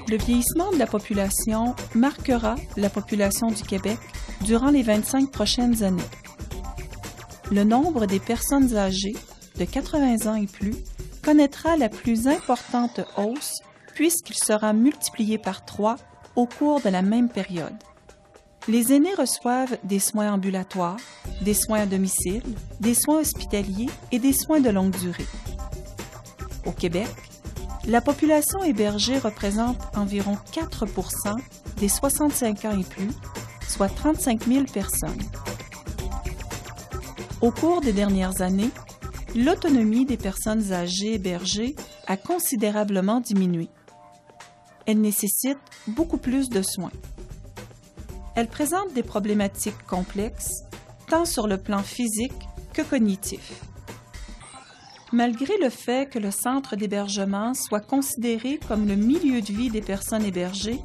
Le vieillissement de la population marquera la population du Québec durant les 25 prochaines années. Le nombre des personnes âgées de 80 ans et plus connaîtra la plus importante hausse puisqu'il sera multiplié par 3 au cours de la même période. Les aînés reçoivent des soins ambulatoires, des soins à domicile, des soins hospitaliers et des soins de longue durée. Au Québec, la population hébergée représente environ 4 % des 65 ans et plus, soit 35 000 personnes. Au cours des dernières années, l'autonomie des personnes âgées hébergées a considérablement diminué. Elles nécessitent beaucoup plus de soins. Elles présentent des problématiques complexes, tant sur le plan physique que cognitif. Malgré le fait que le centre d'hébergement soit considéré comme le milieu de vie des personnes hébergées,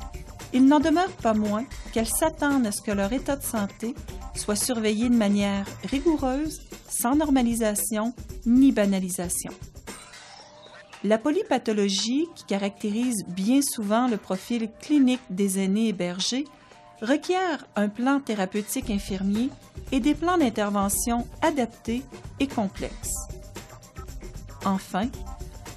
il n'en demeure pas moins qu'elles s'attendent à ce que leur état de santé soit surveillé de manière rigoureuse, sans normalisation ni banalisation. La polypathologie, qui caractérise bien souvent le profil clinique des aînés hébergés, requiert un plan thérapeutique infirmier et des plans d'intervention adaptés et complexes. Enfin,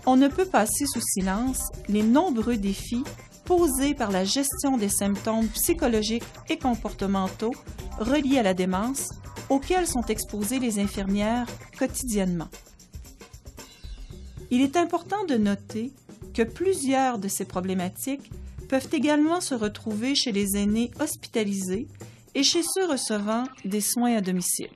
on ne peut passer sous silence les nombreux défis posés par la gestion des symptômes psychologiques et comportementaux reliés à la démence auxquels sont exposées les infirmières quotidiennement. Il est important de noter que plusieurs de ces problématiques peuvent également se retrouver chez les aînés hospitalisés et chez ceux recevant des soins à domicile.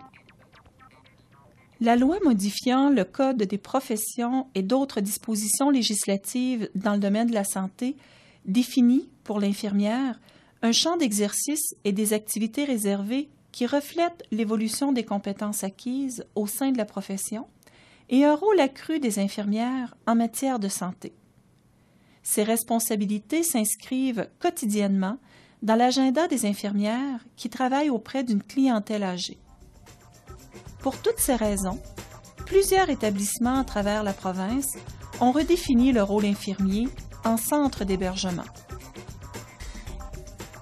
La loi modifiant le Code des professions et d'autres dispositions législatives dans le domaine de la santé définit, pour l'infirmière, un champ d'exercice et des activités réservées qui reflètent l'évolution des compétences acquises au sein de la profession et un rôle accru des infirmières en matière de santé. Ces responsabilités s'inscrivent quotidiennement dans l'agenda des infirmières qui travaillent auprès d'une clientèle âgée. Pour toutes ces raisons, plusieurs établissements à travers la province ont redéfini le rôle infirmier en centre d'hébergement.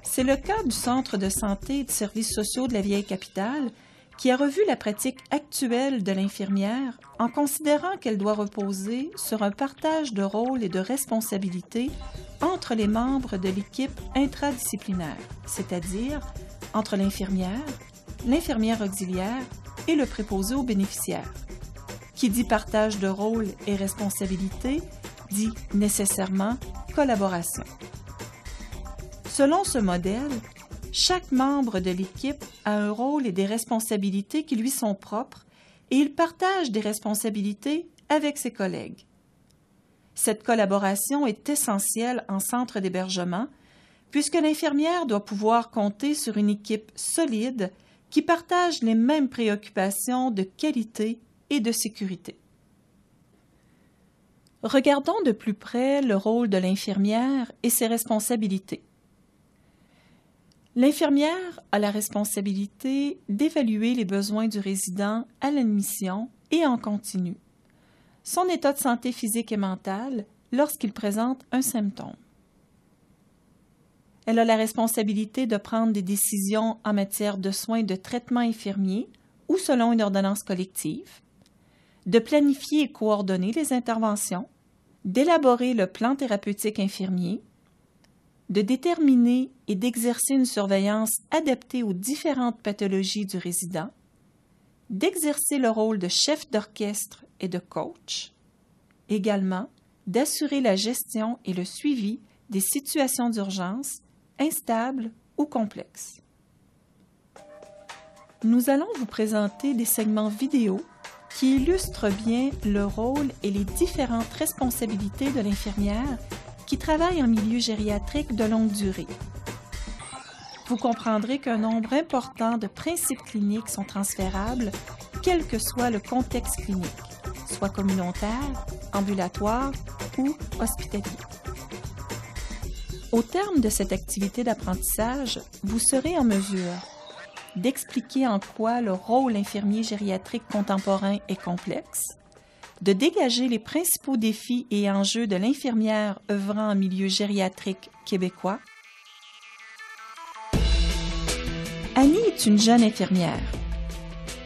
C'est le cas du Centre de santé et de services sociaux de la Vieille-Capitale qui a revu la pratique actuelle de l'infirmière en considérant qu'elle doit reposer sur un partage de rôles et de responsabilités entre les membres de l'équipe intradisciplinaire, c'est-à-dire entre l'infirmière auxiliaire et le préposé aux bénéficiaires. Qui dit partage de rôles et responsabilités dit nécessairement collaboration. Selon ce modèle, chaque membre de l'équipe a un rôle et des responsabilités qui lui sont propres et il partage des responsabilités avec ses collègues. Cette collaboration est essentielle en centre d'hébergement puisque l'infirmière doit pouvoir compter sur une équipe solide qui partage les mêmes préoccupations de qualité et de sécurité. Regardons de plus près le rôle de l'infirmière et ses responsabilités. L'infirmière a la responsabilité d'évaluer les besoins du résident à l'admission et en continu, son état de santé physique et mental lorsqu'il présente un symptôme. Elle a la responsabilité de prendre des décisions en matière de soins et de traitement infirmier ou selon une ordonnance collective, de planifier et coordonner les interventions, d'élaborer le plan thérapeutique infirmier, de déterminer et d'exercer une surveillance adaptée aux différentes pathologies du résident, d'exercer le rôle de chef d'orchestre et de coach, également d'assurer la gestion et le suivi des situations d'urgence instables ou complexes. Nous allons vous présenter des segments vidéo qui illustrent bien le rôle et les différentes responsabilités de l'infirmière qui travaille en milieu gériatrique de longue durée. Vous comprendrez qu'un nombre important de principes cliniques sont transférables, quel que soit le contexte clinique, soit communautaire, ambulatoire ou hospitalier. Au terme de cette activité d'apprentissage, vous serez en mesure d'expliquer en quoi le rôle infirmier gériatrique contemporain est complexe, de dégager les principaux défis et enjeux de l'infirmière œuvrant en milieu gériatrique québécois. Annie est une jeune infirmière.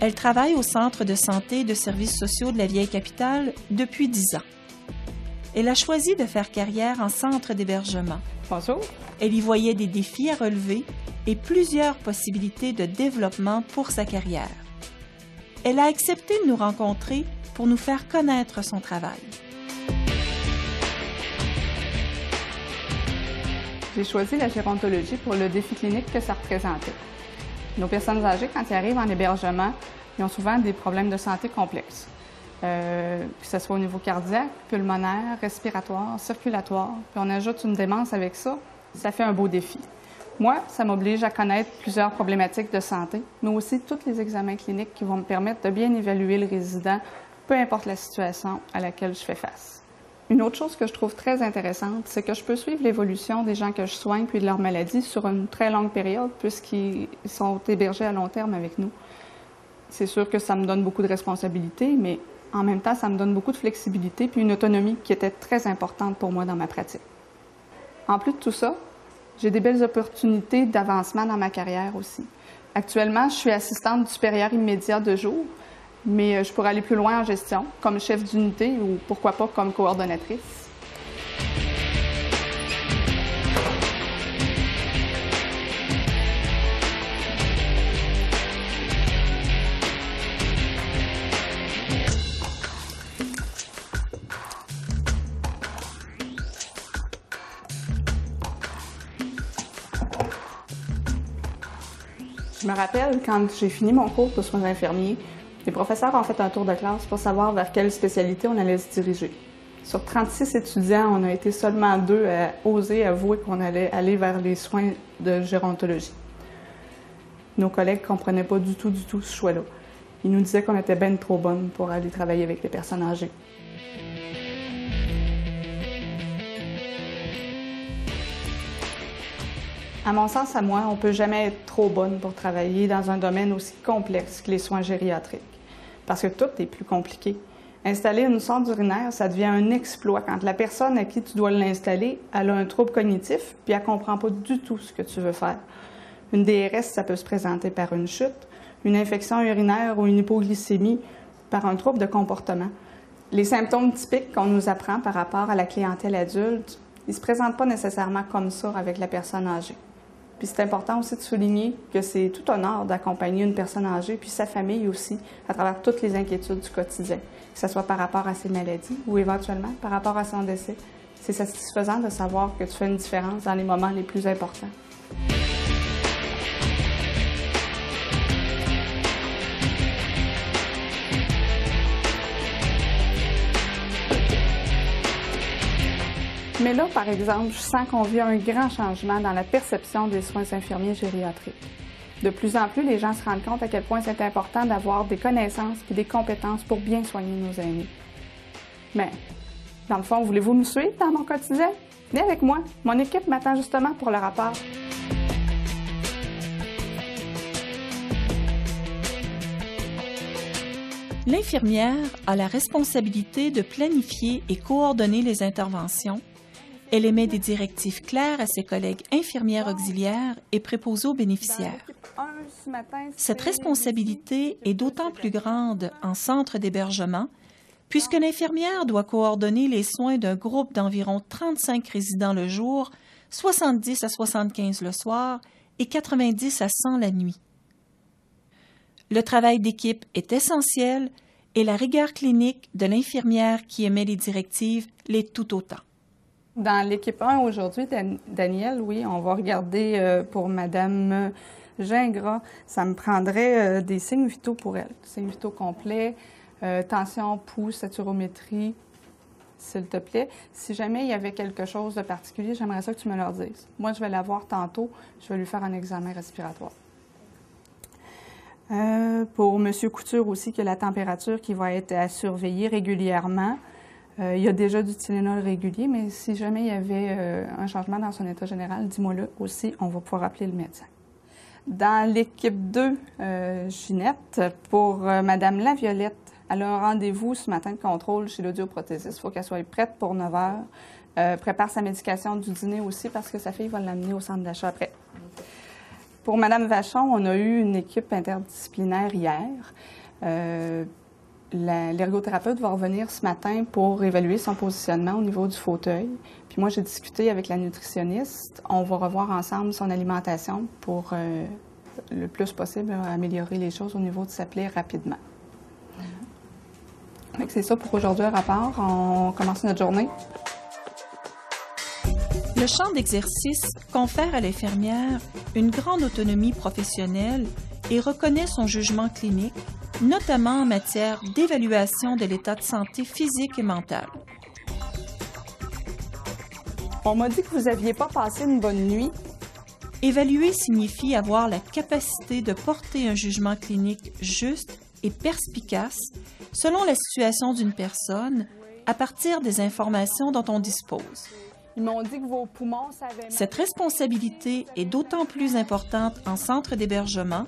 Elle travaille au Centre de santé et de services sociaux de la Vieille-Capitale depuis 10 ans. Elle a choisi de faire carrière en centre d'hébergement. Bonjour. Elle y voyait des défis à relever et plusieurs possibilités de développement pour sa carrière. Elle a accepté de nous rencontrer pour nous faire connaître son travail. J'ai choisi la gérontologie pour le défi clinique que ça représentait. Nos personnes âgées, quand ils arrivent en hébergement, ils ont souvent des problèmes de santé complexes. Que ce soit au niveau cardiaque, pulmonaire, respiratoire, circulatoire. Puis on ajoute une démence avec ça, ça fait un beau défi. Moi, ça m'oblige à connaître plusieurs problématiques de santé, mais aussi tous les examens cliniques qui vont me permettre de bien évaluer le résident, peu importe la situation à laquelle je fais face. Une autre chose que je trouve très intéressante, c'est que je peux suivre l'évolution des gens que je soigne puis de leur maladie sur une très longue période puisqu'ils sont hébergés à long terme avec nous. C'est sûr que ça me donne beaucoup de responsabilités, mais en même temps, ça me donne beaucoup de flexibilité puis une autonomie qui était très importante pour moi dans ma pratique. En plus de tout ça, j'ai des belles opportunités d'avancement dans ma carrière aussi. Actuellement, je suis assistante du supérieur immédiat de jour, mais je pourrais aller plus loin en gestion, comme chef d'unité ou pourquoi pas comme coordonnatrice. Je me rappelle, quand j'ai fini mon cours de soins infirmiers, les professeurs ont fait un tour de classe pour savoir vers quelle spécialité on allait se diriger. Sur 36 étudiants, on a été seulement 2 à oser avouer qu'on allait aller vers les soins de gérontologie. Nos collègues ne comprenaient pas du tout ce choix-là. Ils nous disaient qu'on était bien trop bonnes pour aller travailler avec les personnes âgées. À mon sens, à moi, on ne peut jamais être trop bonne pour travailler dans un domaine aussi complexe que les soins gériatriques, parce que tout est plus compliqué. Installer une sonde urinaire, ça devient un exploit quand la personne à qui tu dois l'installer, elle a un trouble cognitif, puis elle ne comprend pas du tout ce que tu veux faire. Une DRS, ça peut se présenter par une chute, une infection urinaire ou une hypoglycémie par un trouble de comportement. Les symptômes typiques qu'on nous apprend par rapport à la clientèle adulte, ils ne se présentent pas nécessairement comme ça avec la personne âgée. Puis c'est important aussi de souligner que c'est tout honneur d'accompagner une personne âgée, puis sa famille aussi, à travers toutes les inquiétudes du quotidien, que ce soit par rapport à ses maladies ou éventuellement par rapport à son décès. C'est satisfaisant de savoir que tu fais une différence dans les moments les plus importants. Mais là, par exemple, je sens qu'on vit un grand changement dans la perception des soins infirmiers gériatriques. De plus en plus, les gens se rendent compte à quel point c'est important d'avoir des connaissances et des compétences pour bien soigner nos aînés. Mais, dans le fond, voulez-vous me suivre dans mon quotidien? Venez avec moi. Mon équipe m'attend justement pour le rapport. L'infirmière a la responsabilité de planifier et coordonner les interventions. Elle émet des directives claires à ses collègues infirmières auxiliaires et préposés aux bénéficiaires. Cette responsabilité est d'autant plus grande en centre d'hébergement puisque l'infirmière doit coordonner les soins d'un groupe d'environ 35 résidents le jour, 70 à 75 le soir et 90 à 100 la nuit. Le travail d'équipe est essentiel et la rigueur clinique de l'infirmière qui émet les directives l'est tout autant. Dans l'équipe 1 aujourd'hui, Danielle, oui, on va regarder pour Madame Gingras. Ça me prendrait des signes vitaux pour elle. Signes vitaux complets, tension, pouls, saturométrie, s'il te plaît. Si jamais il y avait quelque chose de particulier, j'aimerais ça que tu me le dises. Moi, je vais la voir tantôt. Je vais lui faire un examen respiratoire. Pour M. Couture aussi, que la température qui va être à surveiller régulièrement. Il y a déjà du Tylenol régulier, mais si jamais il y avait un changement dans son état général, dis-moi-le aussi, on va pouvoir appeler le médecin. Dans l'équipe 2, Ginette, pour Madame Laviolette, Elle a un rendez-vous ce matin de contrôle chez l'audioprothésiste. Il faut qu'elle soit prête pour 9 h. Prépare sa médication du dîner aussi parce que sa fille va l'amener au centre d'achat après. Pour Mme Vachon, on a eu une équipe interdisciplinaire hier. L'ergothérapeute va revenir ce matin pour évaluer son positionnement au niveau du fauteuil. Puis moi, j'ai discuté avec la nutritionniste. On va revoir ensemble son alimentation pour le plus possible améliorer les choses au niveau de sa plaie rapidement. C'est ça pour aujourd'hui, un rapport. On commence notre journée. Le champ d'exercice confère à l'infirmière une grande autonomie professionnelle et reconnaît son jugement clinique, notamment en matière d'évaluation de l'état de santé physique et mental. On m'a dit que vous n'aviez pas passé une bonne nuit. Évaluer signifie avoir la capacité de porter un jugement clinique juste et perspicace selon la situation d'une personne à partir des informations dont on dispose. Ils m'ont dit que vos poumons savaient... Cette responsabilité est d'autant plus importante en centre d'hébergement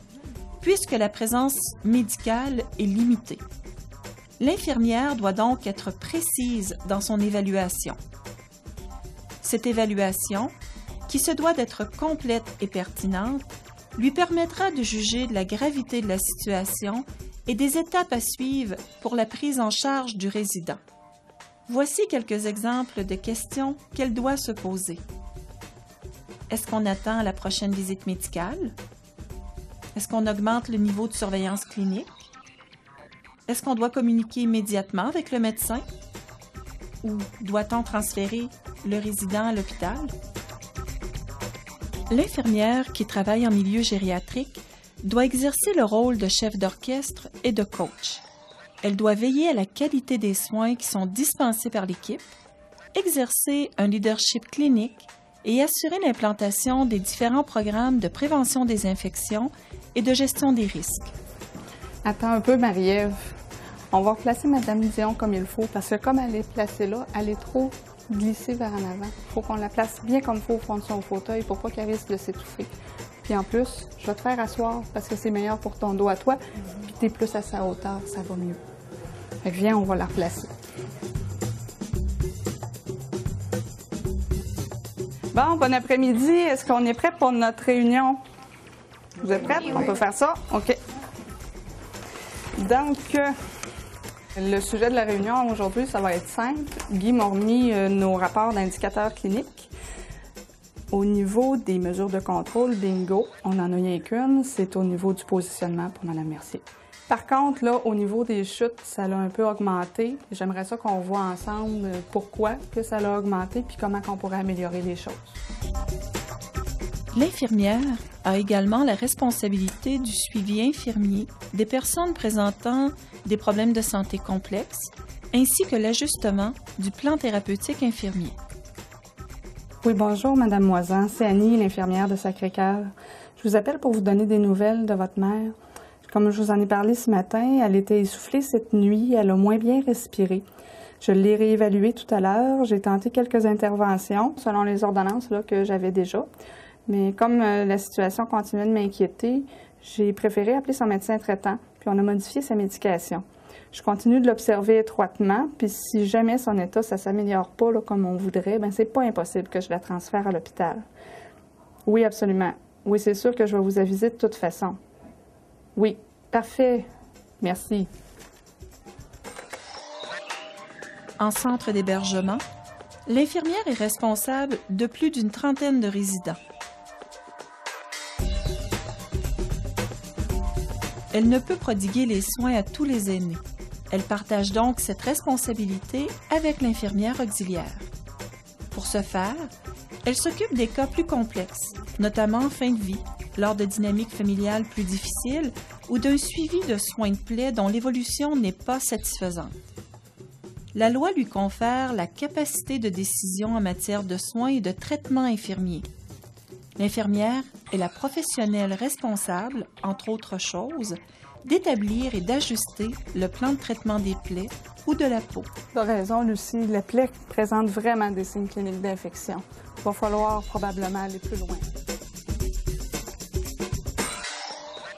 puisque la présence médicale est limitée. L'infirmière doit donc être précise dans son évaluation. Cette évaluation, qui se doit d'être complète et pertinente, lui permettra de juger de la gravité de la situation et des étapes à suivre pour la prise en charge du résident. Voici quelques exemples de questions qu'elle doit se poser. Est-ce qu'on attend la prochaine visite médicale? Est-ce qu'on augmente le niveau de surveillance clinique? Est-ce qu'on doit communiquer immédiatement avec le médecin? Ou doit-on transférer le résident à l'hôpital? L'infirmière qui travaille en milieu gériatrique doit exercer le rôle de chef d'orchestre et de coach. Elle doit veiller à la qualité des soins qui sont dispensés par l'équipe, exercer un leadership clinique et assurer l'implantation des différents programmes de prévention des infections et de gestion des risques. Attends un peu, Marie-Ève. On va replacer Mme Dion comme il faut, parce que comme elle est placée là, elle est trop glissée vers en avant. Il faut qu'on la place bien comme il faut au fond de son fauteuil pour pas qu'elle risque de s'étouffer. Puis en plus, je vais te faire asseoir parce que c'est meilleur pour ton dos à toi, puis t'es plus à sa hauteur, ça va mieux. Fait que viens, on va la replacer. Bon, bon après-midi. Est-ce qu'on est prêt pour notre réunion? Vous êtes prêts? Oui. On peut faire ça? OK. Donc, le sujet de la réunion aujourd'hui, ça va être simple. Guy m'a remis nos rapports d'indicateurs cliniques. Au niveau des mesures de contrôle, bingo, on n'en a rien qu'une, c'est au niveau du positionnement pour Mme Mercier. Par contre, là, au niveau des chutes, ça a un peu augmenté. J'aimerais ça qu'on voit ensemble pourquoi que ça a augmenté puis comment on pourrait améliorer les choses. L'infirmière a également la responsabilité du suivi infirmier des personnes présentant des problèmes de santé complexes, ainsi que l'ajustement du plan thérapeutique infirmier. Oui, bonjour, Mme Moisan. C'est Annie, l'infirmière de Sacré-Cœur. Je vous appelle pour vous donner des nouvelles de votre mère. Comme je vous en ai parlé ce matin, elle était essoufflée cette nuit, elle a moins bien respiré. Je l'ai réévaluée tout à l'heure, j'ai tenté quelques interventions selon les ordonnances là, que j'avais déjà. Mais comme la situation continuait de m'inquiéter, j'ai préféré appeler son médecin traitant, puis on a modifié sa médication. Je continue de l'observer étroitement, puis si jamais son état ne s'améliore pas là, comme on voudrait, bien c'est pas impossible que je la transfère à l'hôpital. Oui, absolument. Oui, c'est sûr que je vais vous aviser de toute façon. Oui, parfait. Merci. En centre d'hébergement, l'infirmière est responsable de plus d'une trentaine de résidents. Elle ne peut prodiguer les soins à tous les aînés. Elle partage donc cette responsabilité avec l'infirmière auxiliaire. Pour ce faire, elle s'occupe des cas plus complexes, notamment en fin de vie, lors de dynamiques familiales plus difficiles ou d'un suivi de soins de plaie dont l'évolution n'est pas satisfaisante. La loi lui confère la capacité de décision en matière de soins et de traitement infirmier. L'infirmière est la professionnelle responsable, entre autres choses, d'établir et d'ajuster le plan de traitement des plaies ou de la peau. Tu as raison, Lucie. Les plaies présentent vraiment des signes cliniques d'infection. Il va falloir probablement aller plus loin.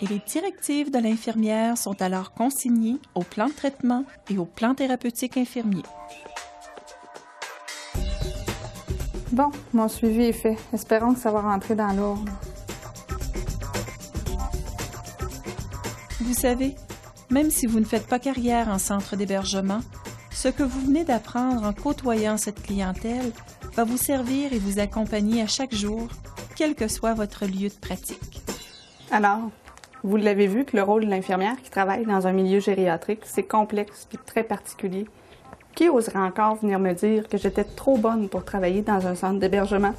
et les directives de l'infirmière sont alors consignées au plan de traitement et au plan thérapeutique infirmier. Bon, mon suivi est fait. Espérons que ça va rentrer dans l'ordre. Vous savez, même si vous ne faites pas carrière en centre d'hébergement, ce que vous venez d'apprendre en côtoyant cette clientèle va vous servir et vous accompagner à chaque jour, quel que soit votre lieu de pratique. Alors, vous l'avez vu que le rôle de l'infirmière qui travaille dans un milieu gériatrique, c'est complexe et très particulier. Qui oserait encore venir me dire que j'étais trop bonne pour travailler dans un centre d'hébergement?